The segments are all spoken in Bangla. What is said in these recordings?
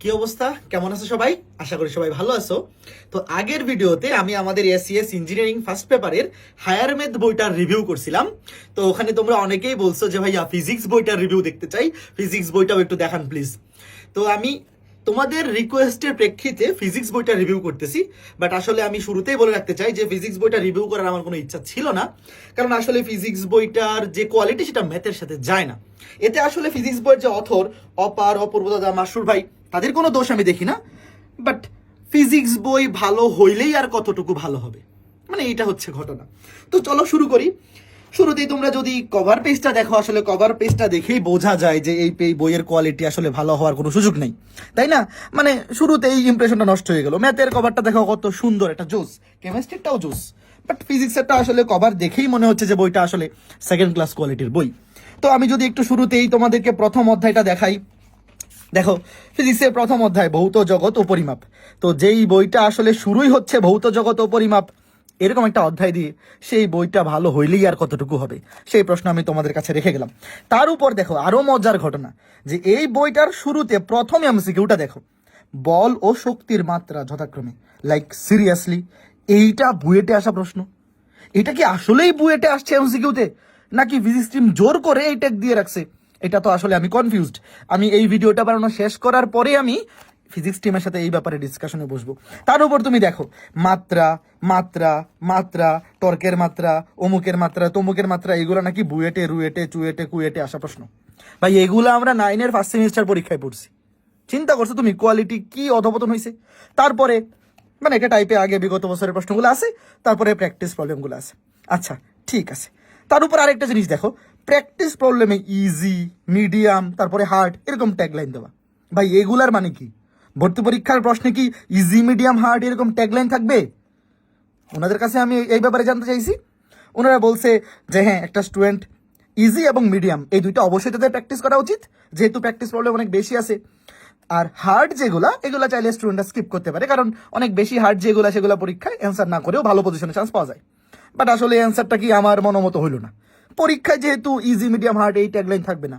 কি অবস্থা, কেমন আছো সবাই? আশা করি সবাই ভালো আছো। তো আগের ভিডিওতে আমি আমাদের এসিএস ইঞ্জিনিয়ারিং ফার্স্ট পেপারের হায়ার ম্যাথ বইটার রিভিউ করছিলাম। তো ওখানে তোমরা অনেকেই বলছো যে ভাইয়া ফিজিক্স বইটার রিভিউ দেখতে চাই, ফিজিক্স বইটাও একটু দেখান প্লিজ। তো আমি তোমাদের রিকোয়েস্টের প্রেক্ষিতে ফিজিক্স বইটা রিভিউ করতেছি। বাট আসলে আমি শুরুতেই বলে রাখতে চাই যে ফিজিক্স বইটা রিভিউ করার আমার কোনো ইচ্ছা ছিল না, কারণ আসলে ফিজিক্স বইটার যে কোয়ালিটি সেটা ম্যাথের সাথে যায় না। এতে আসলে ফিজিক্স বইয়ের যে অথর অপার, অপূর্ব দাদা, মাসুর ভাই, তাদের কোনো দোষ আমি দেখি না। বাট ফিজিক্স বই ভালো হইলেই আর কতটুকু ভালো হবে, মানে এটা হচ্ছে ঘটনা। তো চলো শুরু করি। শুরুতেই তোমরা যদি কভার পেজটা দেখো, আসলে কভার পেজটা দেখেই বোঝা যায় যে এই বইয়ের কোয়ালিটি আসলে ভালো হওয়ার কোনো সুযোগ নেই, তাই না? মানে শুরুতেই ইমপ্রেশনটা নষ্ট হয়ে গেল। ম্যাথের কভারটা দেখো কত সুন্দর, একটা জোস, কেমিস্ট্রিটাও জোস, বাট ফিজিক্সেরটা আসলে কভার দেখেই মনে হচ্ছে যে বইটা আসলে সেকেন্ড ক্লাস কোয়ালিটির বই। তো আমি যদি একটু শুরুতেই তোমাদেরকে প্রথম অধ্যায়টা দেখাই, দেখো ফিজিক্সের প্রথম অধ্যায় ভৌত জগৎ ও পরিমাপ। তো যেই বইটা আসলে শুরুই হচ্ছে ভৌত জগৎ ও পরিমাপ এরকম একটা অধ্যায় দিয়ে, সেই বইটা ভালো হইলেই আর কতটুকু হবে, সেই প্রশ্ন আমি তোমাদের কাছে রেখে গেলাম। তার উপর দেখো আরো মজার ঘটনা, যে এই বইটার শুরুতে প্রথম এমসিকিউটা দেখো, বল ও শক্তির মাত্রা যথাক্রমে। লাইক সিরিয়াসলি, এইটা বুয়েটে আসা প্রশ্ন? এটা কি আসলেই বুয়েটে আসছে এমসিকিউতে, নাকি ফিজিক্স টিম জোর করে এই ট্যাগ দিয়ে রাখছে? এটা তো আসলে আমি কনফিউজড। আমি এই ভিডিওটা বানানো শেষ করার পরে আমি ফিজিক্স টিমের সাথে এই ব্যাপারে ডিসকাশনে বসবো। তার উপর তুমি দেখো মাত্রা মাত্রা মাত্রা, টর্কের মাত্রা, অমুকের মাত্রা, তমুকের মাত্রা, এগুলো নাকি বুয়েটে রুয়েটে চুয়েটে কুয়েটে আসা প্রশ্ন। ভাই এগুলো আমরা 9-এর ফার্স্ট সেমিস্টার পরীক্ষায় পড়ছি। চিন্তা করছো তুমি কোয়ালিটি কি অধপতন হয়েছে? তারপরে মানে এটা টাইপে আগে বিগত বছরের প্রশ্নগুলো আছে, তারপরে প্র্যাকটিস প্রবলেমগুলো আছে। আচ্ছা ঠিক আছে, তার উপর আরেকটা জিনিস দেখো, প্র্যাকটিস প্রবলেমে ইজি, মিডিয়াম, তারপরে হার্ড এরকম ট্যাগলাইন দেওয়া। ভাই এগুলার মানে কি? ভর্তি পরীক্ষার প্রশ্নে কি ইজি, মিডিয়াম, হার্ড এরকম ট্যাগলাইন থাকবে? ওনাদের কাছে আমি এই ব্যাপারে জানতে চাইছি। ওনারা বলছে যে হ্যাঁ, একটা স্টুডেন্ট ইজি এবং মিডিয়াম এই দুইটা অবশ্যই তাদের প্র্যাকটিস করা উচিত, যেহেতু প্র্যাকটিস প্রবলেম অনেক বেশি আছে। আর হার্ড এগুলা চাইলে স্টুডেন্টরা স্কিপ করতে পারে, কারণ অনেক বেশি হার্ড সেগুলো পরীক্ষায় অ্যান্সার না করেও ভালো পজিশনে চান্স পাওয়া যায়। বাট আসলে অ্যান্সারটা কি আমার মনোমতো হইল না। পরীক্ষায় যেহেতু ইজি, মিডিয়াম, হার্ড এই ট্যাগলাইন থাকবে না,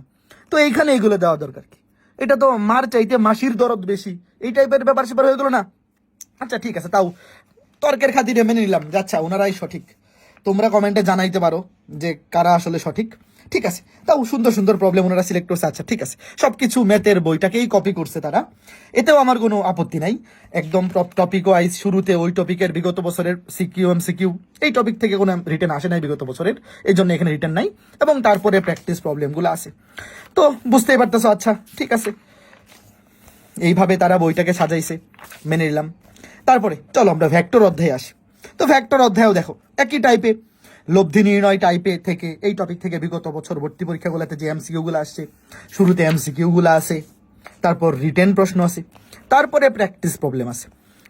তো এইখানে এগুলো দেওয়া দরকার কি? এটা তো মার চাইতে মাসির দরদ বেশি, এই টাইপের ব্যাপার স্যাপার হয়ে গেল না? আচ্ছা ঠিক আছে, তাও তর্কের খাতিরে মেনে নিলাম যে আচ্ছা ওনারাই সঠিক। তোমরা কমেন্টে জানাইতে পারো যে কারা আসলে সঠিক। ঠিক আছে, তাও সুন্দর সুন্দর প্রবলেম ওনারা সিলেক্ট করছে। আচ্ছা ঠিক আছে, সবকিছু ম্যাথের বইটাকেই কপি করছে তারা, এতেও আমার কোনো আপত্তি নাই। একদম টপিক ওয়াইজ শুরুতে ওই টপিকের বিগত বছরের সিকিউ, এমসিকিউ, এই টপিক থেকে কোনো রিটার্ন আসে নাই বিগত বছরের, এই জন্য এখানে রিটার্ন নাই। এবং তারপরে প্র্যাকটিস প্রবলেমগুলো আছে। তো বুঝতেই পারতেছো। আচ্ছা ঠিক আছে, এইভাবে তারা বইটাকে সাজাইছে, মেনে নিলাম। তারপরে চলো আমরা ভেক্টর অধ্যায়ে আসি। তো ভেক্টর অধ্যায়ও দেখো একই টাইপে, লব্ধি নির্ণয় টাইপে থেকে, এই টপিক থেকে বিগত বছর ভর্তি পরীক্ষাগুলোতে যে এমসিকিউগুলো আসছে, শুরুতে এমসিকিউগুলো আছে, তারপর রিটেন প্রশ্ন আছে, তারপরে প্র্যাকটিস প্রবলেম আছে।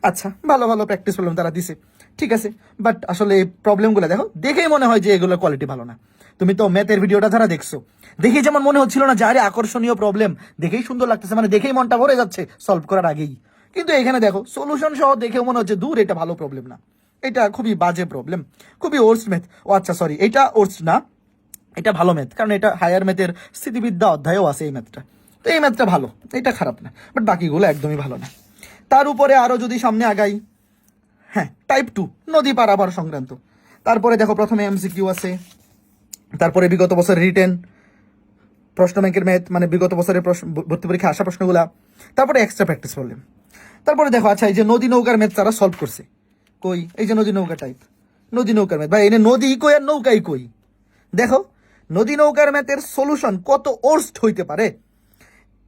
আচ্ছা ভালো ভালো প্র্যাকটিস প্রবলেম তারা দিছে, ঠিক আছে। বাট আসলে এই প্রবলেমগুলো দেখো, দেখেই মনে হয় যে এগুলোর কোয়ালিটি ভালো না। তুমি তো ম্যাথের ভিডিওটা যারা দেখছো, দেখেই যেমন মনে হচ্ছিল না যে আরে আকর্ষণীয় প্রবলেম, দেখেই সুন্দর লাগতেছে, মানে দেখেই মনটা ভরে যাচ্ছে সলভ করার আগেই। কিন্তু এখানে দেখো সলিউশন সহ দেখেও মনে হচ্ছে দূর, এটা ভালো প্রবলেম না, এটা খুবই বাজে প্রবলেম, খুবই ওর্স্ট ম্যাথ। ও আচ্ছা সরি, এটা ওর্স্ট না, এটা ভালো ম্যাথ, কারণ এটা হায়ার ম্যাথের স্থিতিবিদ্যা অধ্যায়ও আছে এই ম্যাথটা। তো এই ম্যাথটা ভালো, এটা খারাপ না, বাট বাকিগুলো একদমই ভালো না। তার উপরে আরও যদি সামনে আগাই, হ্যাঁ টাইপ 2 নদী পারাবার সংক্রান্ত। তারপরে দেখো প্রথমে এমসিকিউ আছে, তারপরে বিগত বছরের রিটেন প্রশ্ন ব্যাংকের ম্যাথ, মানে বিগত বছরের ভর্তি পরীক্ষা আসা প্রশ্নগুলা, তারপরে এক্সট্রা প্র্যাকটিস প্রবলেম। তারপরে দেখো আচ্ছা এই যে নদী নৌকার ম্যাথ তারা সলভ করছে কই, এই যে নদী নৌকা টাইপ, নদী নৌকার ম্যাথ, ভাই এনে নদী কই আর নৌকাই কই? দেখো নদী নৌকার ম্যাথের সলিউশন কত ওর্স্ট হইতে পারে।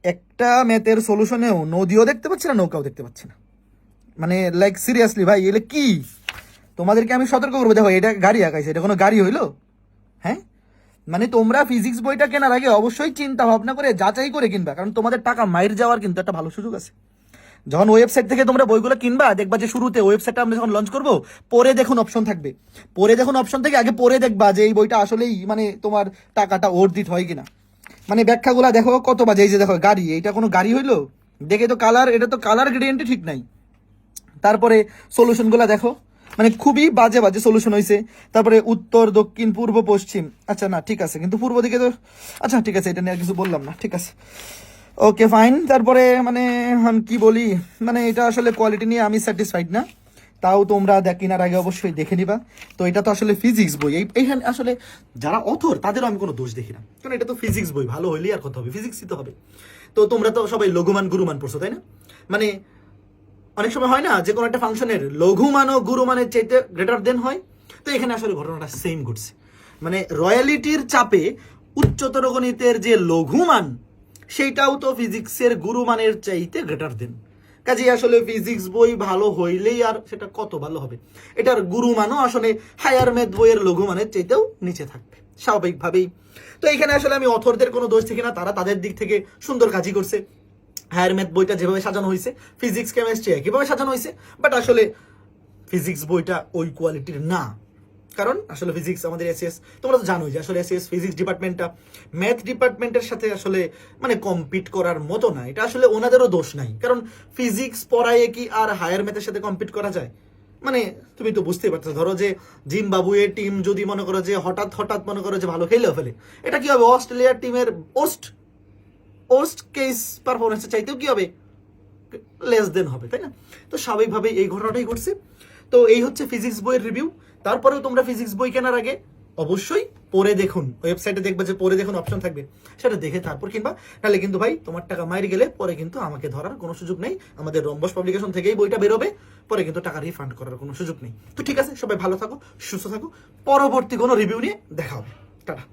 একটা ম্যাথের সলিউশনেও নদীও দেখতে পাচ্ছি না, নৌকাও দেখতে পাচ্ছি না, মানে লাইক সিরিয়াসলি ভাই এলে কি? তোমাদেরকে আমি সতর্ক করবো, দেখো এটা গাড়ি আঁকাইছে, এটা কোনো গাড়ি হইলো? হ্যাঁ, মানে তোমরা ফিজিক্স বইটা কেনার আগে অবশ্যই চিন্তা ভাবনা করে যাচাই করে কিনবা, কারণ তোমাদের টাকা মাইর যাওয়ার কিন্তু একটা ভালো সুযোগ আছে। যখন ওয়েবসাইট থেকে তোমরা বইগুলো কিনবা, দেখবা যে শুরুতে ওয়েবসাইটটা আমরা যখন লঞ্চ করবো, পরে দেখুন অপশন থাকবে, পরে দেখুন অপশন থেকে আগে পরে দেখবা যে এই বইটা আসলেই মানে তোমার টাকাটা অর্জিত হয় কিনা। মানে ব্যাখ্যাগুলা দেখো কত বাজে, এই যে দেখো গাড়ি, এইটা কোনো গাড়ি হইলো? দেখে তো কালার, এটা তো কালার গ্রেডিয়েন্টই ঠিক নাই। তারপরে সলিউশনগুলো দেখো, মানে খুবই বাজে বাজে সলিউশন হয়েছে। তারপরে উত্তর, দক্ষিণ, পূর্ব, পশ্চিম, আচ্ছা না ঠিক আছে, কিন্তু পূর্ব দিকে তো আচ্ছা ঠিক আছে, এটা নিয়ে আর কিছু বললাম না, ঠিক আছে। ওকে ফাইন, তারপরে মানে আমি কি বলি, মানে এটা আসলে কোয়ালিটি নিয়ে আমি স্যাটিসফাইড না, তাও তোমরা কেনার আগে অবশ্যই দেখে নিবা। তো এটা তো আসলে ফিজিক্স বই, এইখানে আসলে যারা অথর তাদেরও আমি কোনো দোষ দেখি না, কারণ এটা তো ফিজিক্স বই, ভালো হইলেই আর কথা হবে, ফিজিক্সই তো হবে। তো তোমরা তো সবাই লঘুমান গুরুমান পড়ছো তাই না? মানে অনেক সময় হয় না যে কোনো একটা ফাংশনের লঘুমান ও গুরুমানের চাইতে গ্রেটার দেন হয়, তো এখানে আসলে ঘটনাটা সেম ঘটছে। মানে রয়্যালিটির চাপে উচ্চতর গণিতের যে লঘুমান সেইটাও তো ফিজিক্সের গুরুমানের চাইতে গ্রেটার দেন। কাজেই আসলে ফিজিক্স বই ভালো হইলেই আর সেটা কত ভালো হবে, এটার গুরুমানও আসলে হায়ার ম্যাথ বইয়ের লঘুমানের চাইতেও নিচে থাকবে স্বাভাবিকভাবেই। তো এখানে আসলে আমি অথরদের কোনো দোষ দেখি না, তারা তাদের দিক থেকে সুন্দর কাজই করছে। হায়ার ম্যাথ বইটা যেভাবে সাজানো হয়েছে, ফিজিক্স কেমিস্ট্রি একইভাবে সাজানো হয়েছে, বাট আসলে ফিজিক্স বইটা ওই কোয়ালিটির না। কারণ আসলে ফিজিক্স আমাদের এসএস, তোমরা তো জানোই যে আসলে এসএস ফিজিক্স ডিপার্টমেন্টটা ম্যাথ ডিপার্টমেন্টের সাথে আসলে মানে কম্পিট করার মতো না। এটা আসলে ওনাদেরও দোষ নাই, কারণ ফিজিক্স পড়ায় কি আর হায়ার ম্যাথের সাথে কম্পিট করা যায়? মানে তুমি তো বুঝতেই পারছো, ধরো যে জিম্বাবুয়ের টিম যদি মনে করো যে হঠাৎ হঠাৎ মনে করো যে ভালো খেলেও ফেলে, এটা কি হবে অস্ট্রেলিয়ার টিমের ওস্ট কেস পারফরমেন্সের চাইতেও কি হবে, লেস দেন হবে, তাই না? তো স্বাভাবিকভাবে এই ঘটনাটাই ঘটছে। তো এই হচ্ছে ফিজিক্স বইয়ের রিভিউ। তারপরেও তোমরা ফিজিক্স বই কেনার আগে অবশ্যই পড়ে দেখুন, ওয়েবসাইটে দেখবে যে পড়ে দেখুন অপশন থাকবে, সেটা দেখে তারপর কিনবা। তাহলে কিন্তু ভাই তোমার টাকা মাইর গেলে পরে কিন্তু আমাকে ধরার কোনো সুযোগ নেই, আমাদের রম্বস পাবলিকেশন থেকেই বইটা বেরোবে, পরে কিন্তু টাকা রিফান্ড করার কোনো সুযোগ নেই। তো ঠিক আছে, সবাই ভালো থাকো, সুস্থ থাকো, পরবর্তী কোনো রিভিউ নিয়ে দেখা হবে, টাটা।